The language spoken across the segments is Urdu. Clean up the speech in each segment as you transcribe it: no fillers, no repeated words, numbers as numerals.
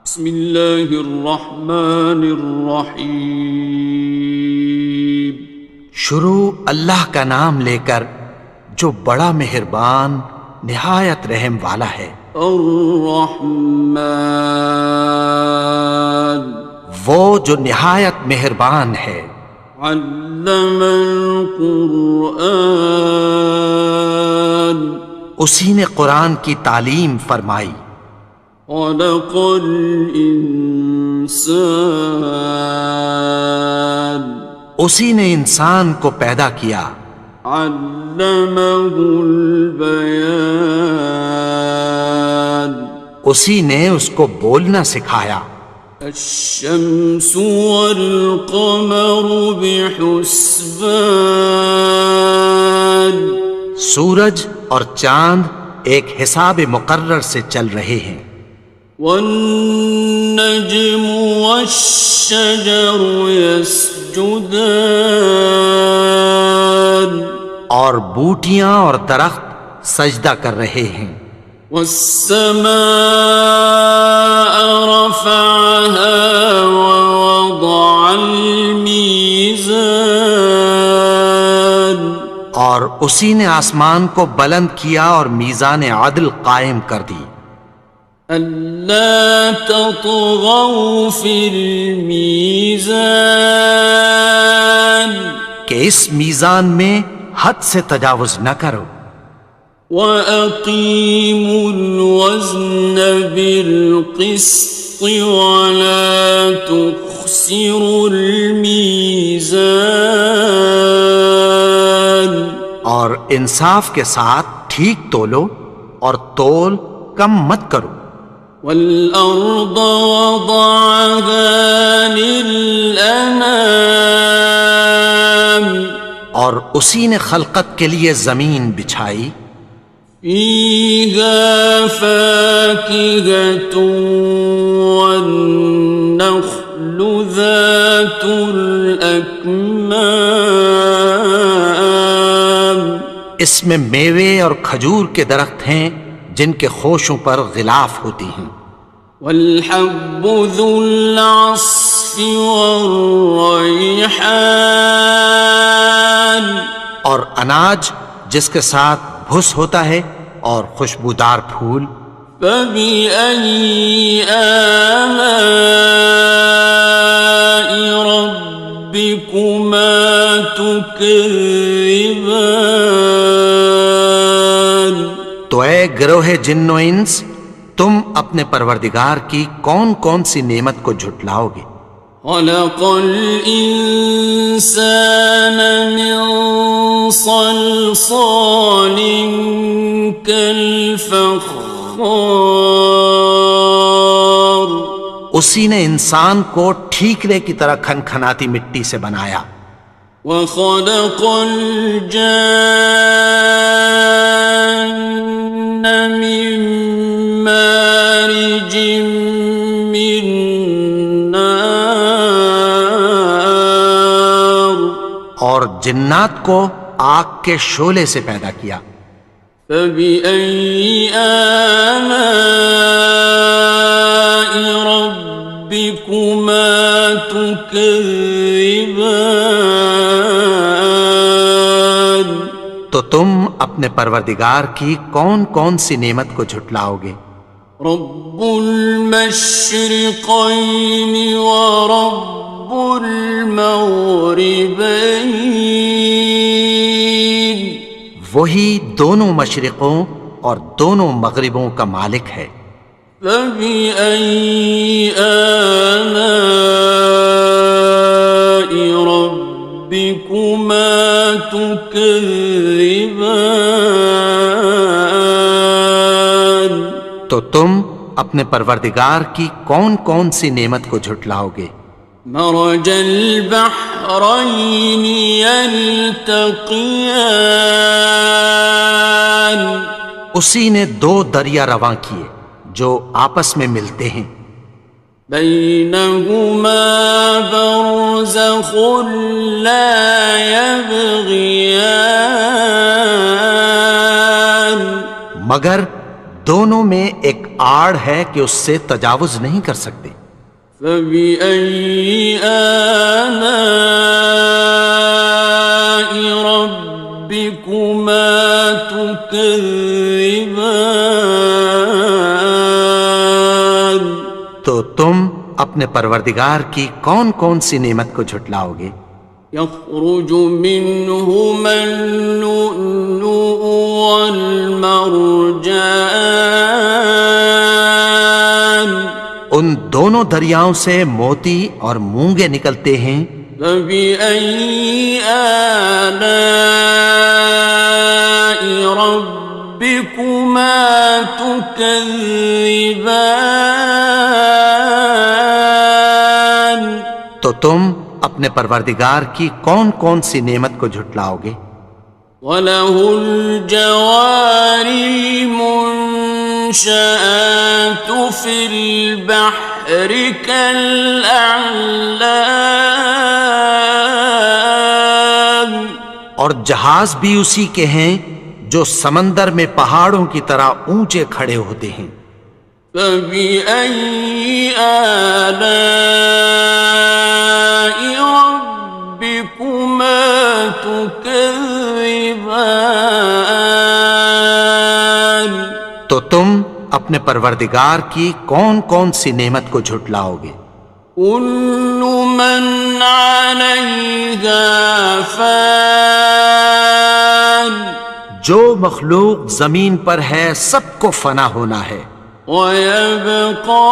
بسم اللہ الرحمن الرحیم۔ شروع اللہ کا نام لے کر جو بڑا مہربان نہایت رحم والا ہے۔ الرحمن، وہ جو نہایت مہربان ہے۔ علم القرآن، اسی نے قرآن کی تعلیم فرمائی۔ خلق الانسان، اسی نے انسان کو پیدا کیا۔ علمہ البیان، اسی نے اس کو بولنا سکھایا۔ الشمس والقمر بحسبان، سورج اور چاند ایک حساب مقرر سے چل رہے ہیں۔ والنجم والشجر يسجدان، اور بوٹیاں اور درخت سجدہ کر رہے ہیں۔ والسماء رفعها ووضع الميزان، اور اسی نے آسمان کو بلند کیا اور میزان عدل قائم کر دی۔ ألا تطغوا في الميزان، کہ اس میزان میں حد سے تجاوز نہ کرو۔ وَأَقِيمُوا الْوَزْنَ بِالْقِسْطِ وَلَا تُخْسِرُوا الْمِيزَانَ، اور انصاف کے ساتھ ٹھیک تولو اور تول کم مت کرو۔ وَالْأَرْضَ وَضَعَهَا لِلْأَنَامِ، اور اسی نے خلقت کے لیے زمین بچھائی۔ فِيهَا فَاكِهَةٌ وَالنَّخْلُ ذَاتُ الْأَكْمَامِ، اس میں میوے اور کھجور کے درخت ہیں جن کے خوشوں پر غلاف ہوتی ہیں۔ وَالْحَبُّ ذُو الْعَصْفِ وَالرَّيْحَانِ، اور اناج جس کے ساتھ بھس ہوتا ہے اور خوشبودار پھول۔ فَبِأَيِّ آلَاءِ رَبِّكُمَا تُكَذِّبَانِ، تو اے گروہ جن و انس، تم اپنے پروردگار کی کون کون سی نعمت کو جھٹلاؤ گے؟ خَلَقَ الْإِنسَانَ مِنْ صَلْصَالٍ كَالْفَخَّارِ، اسی نے انسان کو ٹھیکرے کی طرح کھنکھناتی مٹی سے بنایا۔ وَخَلَقَ الْجَانَّ مِن مَّارِجٍ مِّن نَّارٍ، اور جنات کو آگ کے شعلے سے پیدا کیا۔ فَبِأَيِّ آلَاءِ رَبِّكُمَا تُكَذِّبَانِ، تو تم اپنے پروردگار کی کون کون سی نعمت کو جھٹلاؤ گے؟ رب المشرقین ورب المغربین، وہی دونوں مشرقوں اور دونوں مغربوں کا مالک ہے۔ فَبِأَيِّ آلَاءِ رَبِّكُمَا تُكَذِّبَانِ، تو تم اپنے پروردگار کی کون کون سی نعمت کو جھٹلاؤ گے؟ مرج البحرین یلتقیان، اسی نے دو دریا رواں کیے جو آپس میں ملتے ہیں۔ بینہما برزخ لا یبغیان، مگر دونوں میں ایک آڑ ہے کہ اس سے تجاوز نہیں کر سکتے۔ فبأي آلاء ربكما تكذبان؟ تو تم اپنے پروردگار کی کون کون سی نعمت کو جھٹلاؤ گے؟ يخرج منهما اللؤلؤ والمرجان ان دونوں دریاؤں سے موتی اور مونگے نکلتے ہیں۔ فبأي آلاء ربكما تكذبان؟ تو تم اپنے پروردگار کی کون کون سی نعمت کو جھٹلاؤ گے؟ وَلَهُ الْجَوَارِ الْمُنشَآتُ فِي الْبَحْرِ كَالْأَعْلَامِ، اور جہاز بھی اسی کے ہیں جو سمندر میں پہاڑوں کی طرح اونچے کھڑے ہوتے ہیں۔ فَبِأَيِّ آلَاءِ رَبِّكُمَا تُكَذِّبَانِ؟ تو تم اپنے پروردگار کی کون کون سی نعمت کو جھٹلاؤ گے؟ كُلُّ مَنْ عَلَيْهَا فَانٍ، جو مخلوق زمین پر ہے سب کو فنا ہونا ہے۔ وَيَبْقَى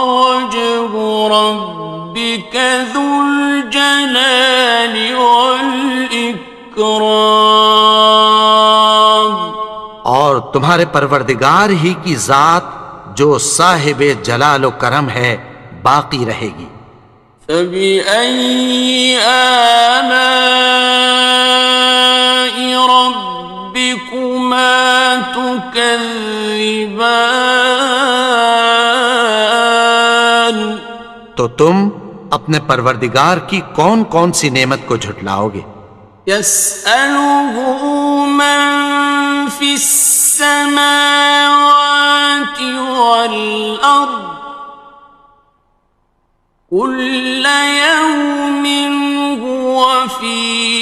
وَجْهُ رَبِّكَ ذُو الْجَلَالِ وَالْإِكْرَامِ، اور تمہارے پروردگار ہی کی ذات جو صاحب جلال و کرم ہے باقی رہے گی۔ فَبِأَيِّ آلَاءِ رَبِّكُمَا تُكَذِّبَانِ؟ تو تم اپنے پروردگار کی کون کون سی نعمت کو جھٹلاؤ گے؟ يَسْأَلُهُ مَن فِي السَّمَاوَاتِ وَالْأَرْضِ كُلَّ يَوْمٍ هُوَ فِي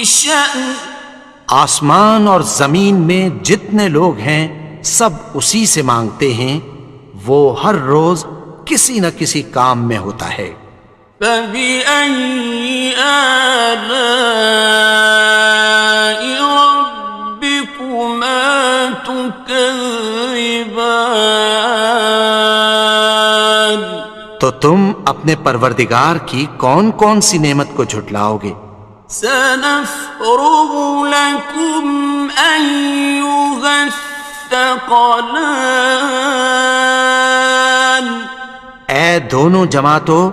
شَأْنٍ، آسمان اور زمین میں جتنے لوگ ہیں سب اسی سے مانگتے ہیں، وہ ہر روز کسی نہ کسی کام میں ہوتا ہے۔ فَبِأَيِّ آلَاءِ رَبِّكُمَا تُكَذِّبَانِ؟ تو تم اپنے پروردگار کی کون کون سی نعمت کو جھٹلاؤ گے؟ سَنَفْرُغُ لَكُمْ أَيُّهَ الثَّقَلَانِ، اے دونوں جماعتوں،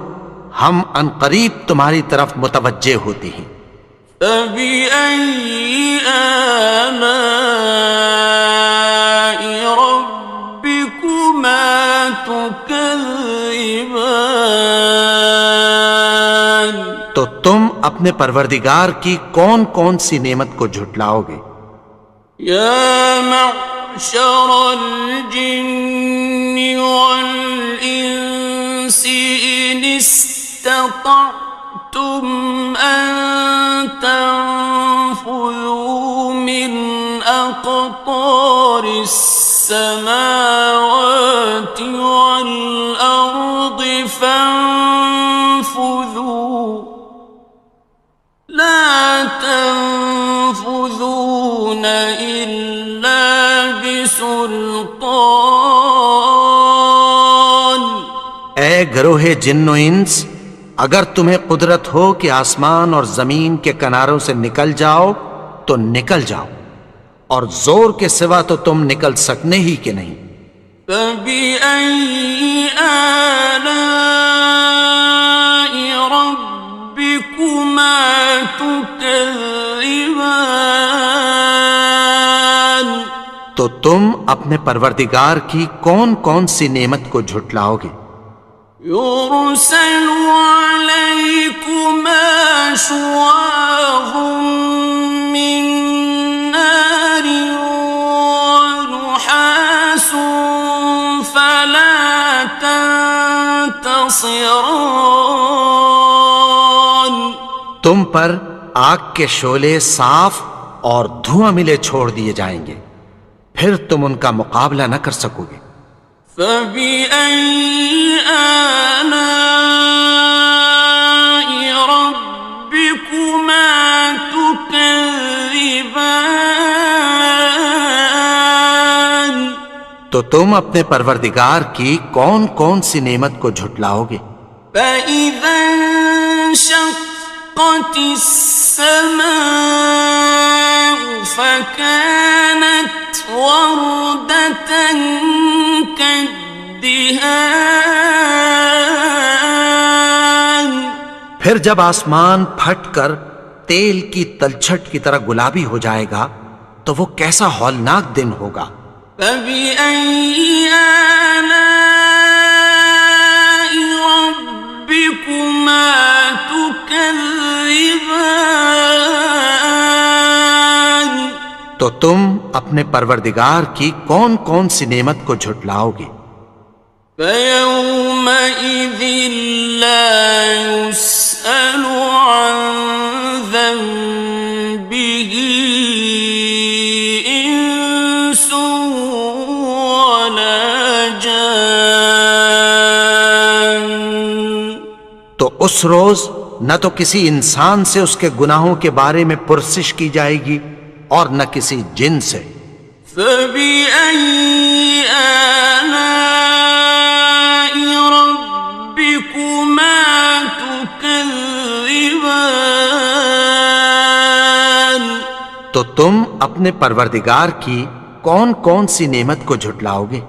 ہم عنقریب تمہاری طرف متوجہ ہوتے ہیں۔ فَبِأَيِّ آلَاءِ رَبِّكُمَا تُكَذِّبَانِ؟ تو تم اپنے پروردگار کی کون کون سی نعمت کو جھٹلاؤ گے؟ يَا مَعْشَرَ الْجِنِّ وَالْإِنسِ إِنِ اسْتَطَعْتُمْ أَن تَنفُذُوا مِنْ أَقْطَارِ السَّمَاوَاتِ وَالْأَرْضِ فَانفُذُوا لَا تَنفُذُونَ إِلَّا بِسُلْطَانٍ۔ اے گروہ جن و انس، اگر تمہیں قدرت ہو کہ آسمان اور زمین کے کناروں سے نکل جاؤ تو نکل جاؤ، اور زور کے سوا تو تم نکل سکنے ہی کہ نہیں۔ فَبِأَيِّ آلَاءِ رَبِّكُمَا تُكَذِّبَانِ؟ تو تم اپنے پروردگار کی کون کون سی نعمت کو جھٹلاؤ گے؟ يُرْسَلُ عَلَيْكُمَا شُوَاظٌ مِّن نَّارٍ وَنُحَاسٌ فَلَا ينتصران تم پر آگ کے شعلے صاف اور دھواں ملے چھوڑ دیے جائیں گے، پھر تم ان کا مقابلہ نہ کر سکو گے۔ فبأي آلاء ربكما تكذبان تو تم اپنے پروردگار کی کون کون سی نعمت کو جھٹلاؤ گے؟ فإذا انشقت السماء فكانت وردة كالدهان پھر جب آسمان پھٹ کر تیل کی تلچھٹ کی طرح گلابی ہو جائے گا تو وہ کیسا ہولناک دن ہوگا۔ فبأي آلاء ربكما تكذبان تو تم اپنے پروردگار کی کون کون سی نعمت کو جھٹلاؤ گے؟ فيومئذ لا يسأل عن ذنبه إنس ولا جان تو اس روز نہ تو کسی انسان سے اس کے گناہوں کے بارے میں پرسش کی جائے گی اور نہ کسی جن سے۔ فبأي آلاء ربكما تكذبان تو تم اپنے پروردگار کی کون کون سی نعمت کو جھٹلاؤ گے؟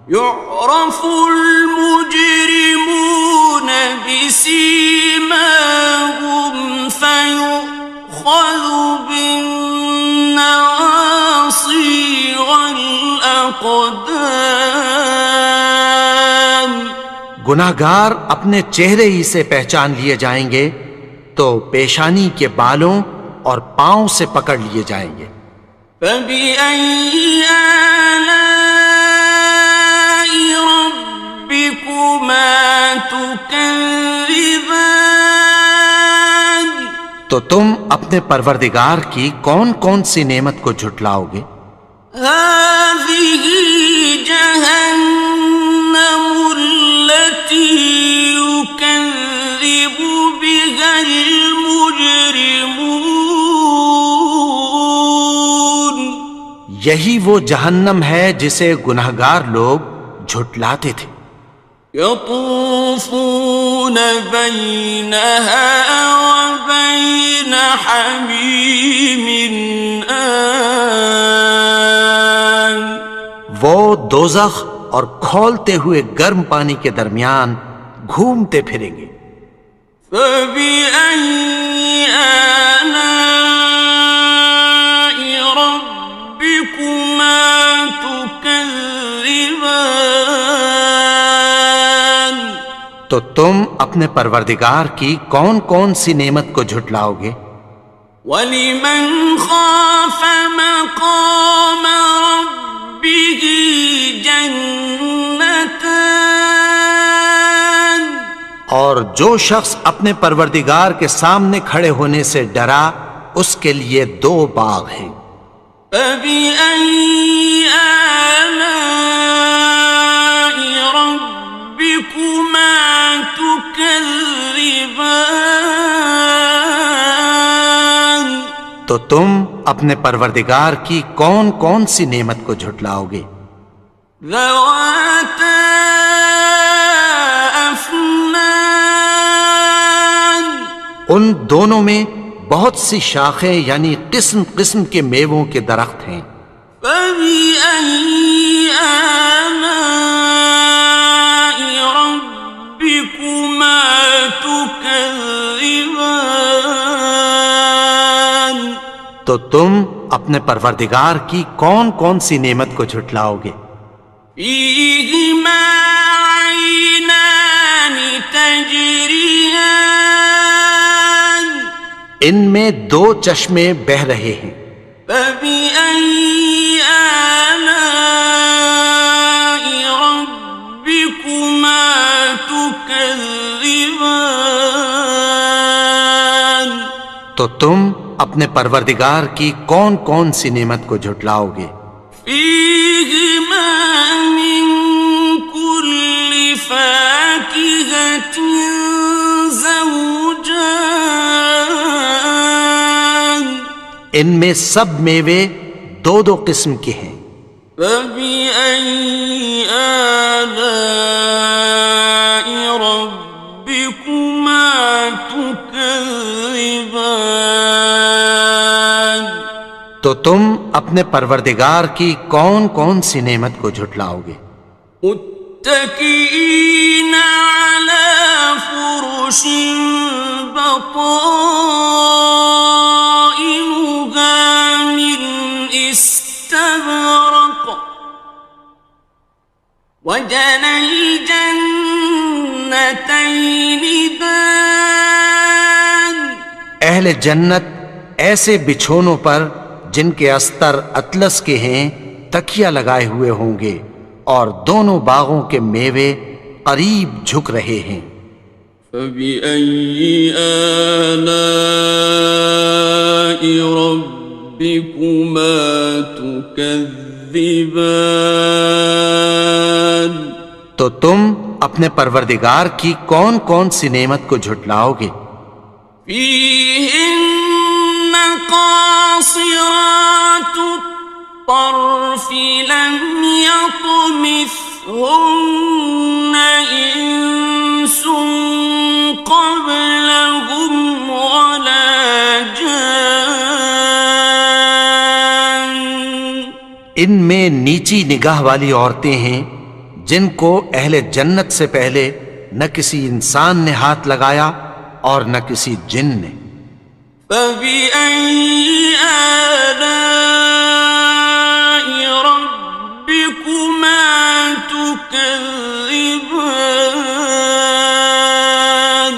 يعرف المجرمون بسيماهم فيؤخذ بالنواصي والأقدام گناہگار اپنے چہرے ہی سے پہچان لیے جائیں گے تو پیشانی کے بالوں اور پاؤں سے پکڑ لیے جائیں گے۔ فبأي آلاء ربكما تكذبان تو تم اپنے پروردگار کی کون کون سی نعمت کو جھٹلاؤ گے؟ هذه جهنم التي يكذب بها المجرمون یہی وہ جہنم ہے جسے گناہگار لوگ جھٹلاتے تھے۔ يطوفون بينها وبين حميم آن وہ دوزخ اور کھولتے ہوئے گرم پانی کے درمیان گھومتے پھریں گے۔ فبأي آلاء ربكما تكذبان تو تم اپنے پروردگار کی کون کون سی نعمت کو جھٹلاؤ گے؟ وَلِمَنْ خَافَ مَقَامَ رَبِّهِ جَنَّتَانِ اور جو شخص اپنے پروردگار کے سامنے کھڑے ہونے سے ڈرا اس کے لیے دو باغ ہیں۔ فَبِأَيِّ آلَاءِ رَبِّكُمَا تُكَذِّبَانِ تو تم اپنے پروردگار کی کون کون سی نعمت کو جھٹلاؤ گے؟ ذَوَاتَا أَفْنَانٍ ان دونوں میں بہت سی شاخیں یعنی قسم قسم کے میووں کے درخت ہیں۔ فَبِأَيِّ آلَاءِ رَبِّكُمَا تُكَذِّبَانِ تو تم اپنے پروردگار کی کون کون سی نعمت کو جھٹلاؤ گے؟ فِيهِمَا عَيْنَانِ تَجْرِيَانِ ان میں دو چشمے بہہ رہے ہیں۔ فَبِأَيِّ آلَاءِ رَبِّكُمَا تُكَذِّبَانِ تو تم اپنے پروردگار کی کون کون سی نعمت کو جھٹلاؤ گے؟ فیہما من کل فاکہۃ زوجان، ان میں سب میوے دو دو قسم کے ہیں۔ فبأي آلاء ربكما تكذبان، تو تم اپنے پروردگار کی کون کون سی نعمت کو جھٹلاؤ گے؟ متكئين على فرش بطائنها من استبرق، وجنى الجنتين دان، اہل جنت ایسے بچھونوں پر جن کے استر اطلس کے ہیں تکیہ لگائے ہوئے ہوں گے، اور دونوں باغوں کے میوے قریب جھک رہے ہیں۔ فبأي آلاء ربكما تكذبان، تو تم اپنے پروردگار کی کون کون سی نعمت کو جھٹلاؤ گے؟ فيهن قاصرات الطرف لم يطمثهن إنس قبلهم ولا جان، ان میں نیچی نگاہ والی عورتیں ہیں جن کو اہل جنت سے پہلے نہ کسی انسان نے ہاتھ لگایا اور نہ کسی جن نے۔ فبأي آلاء ربكما تكذبان،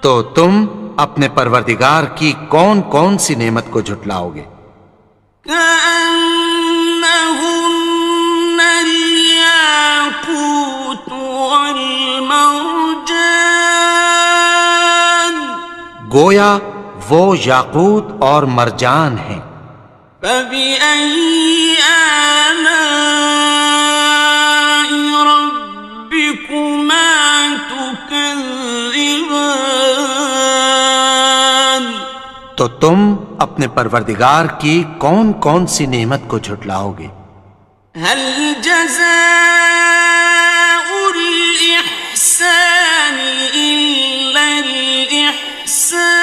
تو تم اپنے پروردگار کی کون کون سی نعمت کو جھٹلاؤ گے؟ كأنهن الياقوت والمرجان، گویا وہ یاقوت اور مرجان ہیں۔ فبأي آلاء ربكما تكذبان، تو تم اپنے پروردگار کی کون کون سی نعمت کو جھٹلاؤ گے؟ هل جزاء الإحسان إلا الإحسان،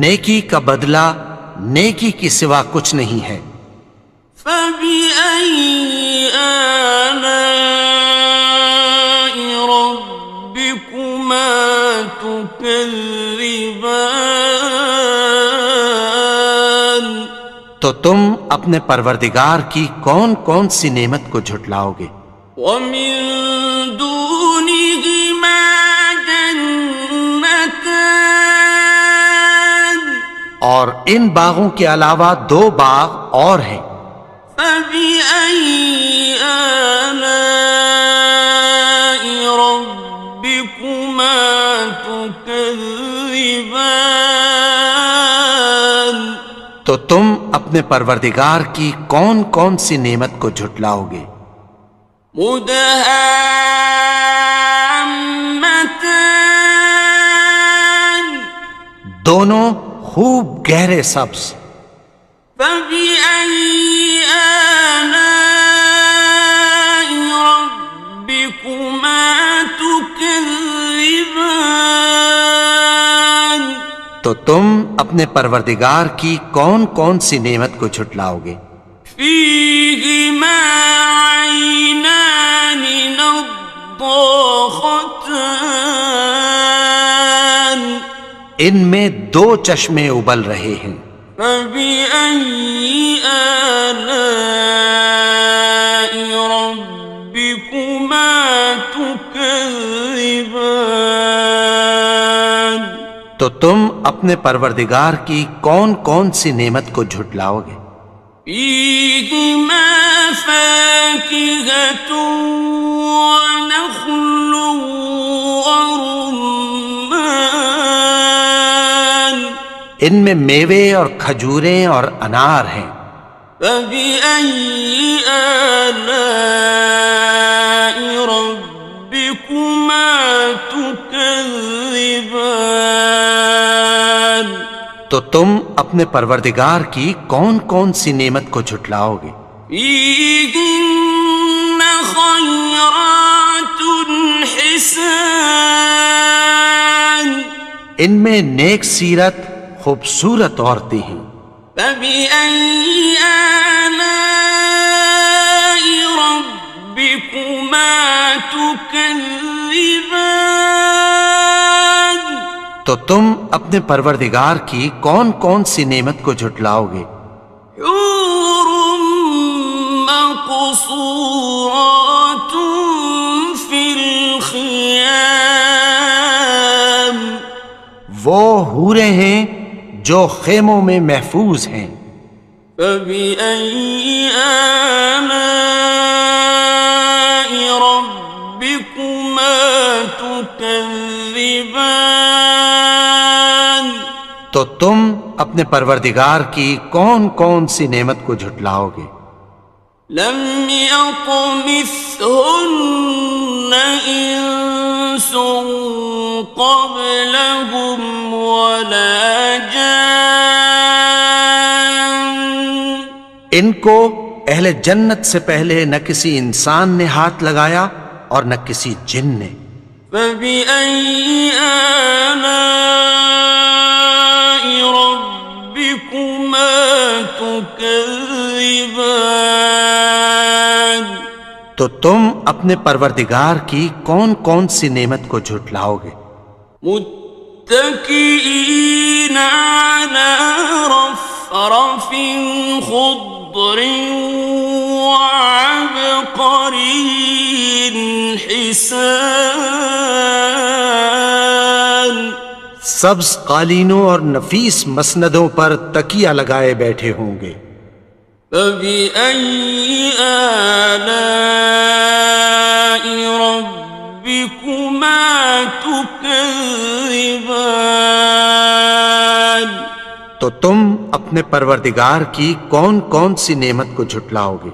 نیکی کا بدلہ نیکی کی سوا کچھ نہیں ہے۔ فبأي آلاء ربكما تكذبان، تو تم اپنے پروردگار کی کون کون سی نعمت کو جھٹلاؤ گے؟ ومن دونهما جنتان، اور ان باغوں کے علاوہ دو باغ اور ہیں۔ فبأي آلاء ربكما تكذبان، تو تم اپنے پروردگار کی کون کون سی نعمت کو جھٹلاؤ گے؟ مدہامتان، دونوں خوب گہرے سبز۔ فبأي آلاء ربكما تكذبان، تو تم اپنے پروردگار کی کون کون سی نعمت کو جھٹلاؤ گے؟ فيهما عينان نضاختان، ان میں دو چشمے ابل رہے ہیں۔ فبأي آلاء ربكما تكذبان، تو تم اپنے پروردگار کی کون کون سی نعمت کو جھٹلاؤ گے؟ فيهما فاكهة ونخل ورمان، ان میں میوے اور کھجوریں اور انار ہیں۔ فبأي آلاء ربكما تكذبان؟ تو تم اپنے پروردگار کی کون کون سی نعمت کو جھٹلاؤ گے؟ فيهن خيرات حسان، ان میں نیک سیرت خوبصورت عورتیں ہیں۔ فبأي آلاء ربكما تكذبان؟ تو تم اپنے پروردگار کی کون کون سی نعمت کو جھٹلاؤ گے؟ حور مقصورات في الخيام، وہ حوریں ہیں جو خیموں میں محفوظ ہیں۔ فبأي آلاء ربكما تكذبان؟ تو تم اپنے پروردگار کی کون کون سی نعمت کو جھٹلاؤ گے؟ لم يطمثهن إنس قبلهم ولا جان، ان کو اہل جنت سے پہلے نہ کسی انسان نے ہاتھ لگایا اور نہ کسی جن نے۔ فبأي آلاء ربكما تكذبان؟ تو تم اپنے پروردگار کی کون کون سی نعمت کو جھٹلاؤ گے؟ متكئين على رفرف خضر وعبقري حسان، سبز قالینوں اور نفیس مسندوں پر تکیہ لگائے بیٹھے ہوں گے۔ فبأي آلاء ربكما تكذبان؟ تو تم اپنے پروردگار کی کون کون سی نعمت کو جھٹلاؤ گے؟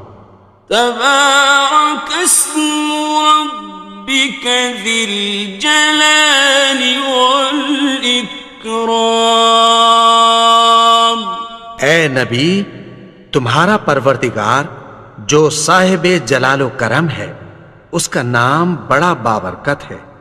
تبارك اسم ربك ذي الجلال والإكرام۔ اے نبی، تمہارا پروردگار جو صاحب جلال و کرم ہے، اس کا نام بڑا بابرکت ہے۔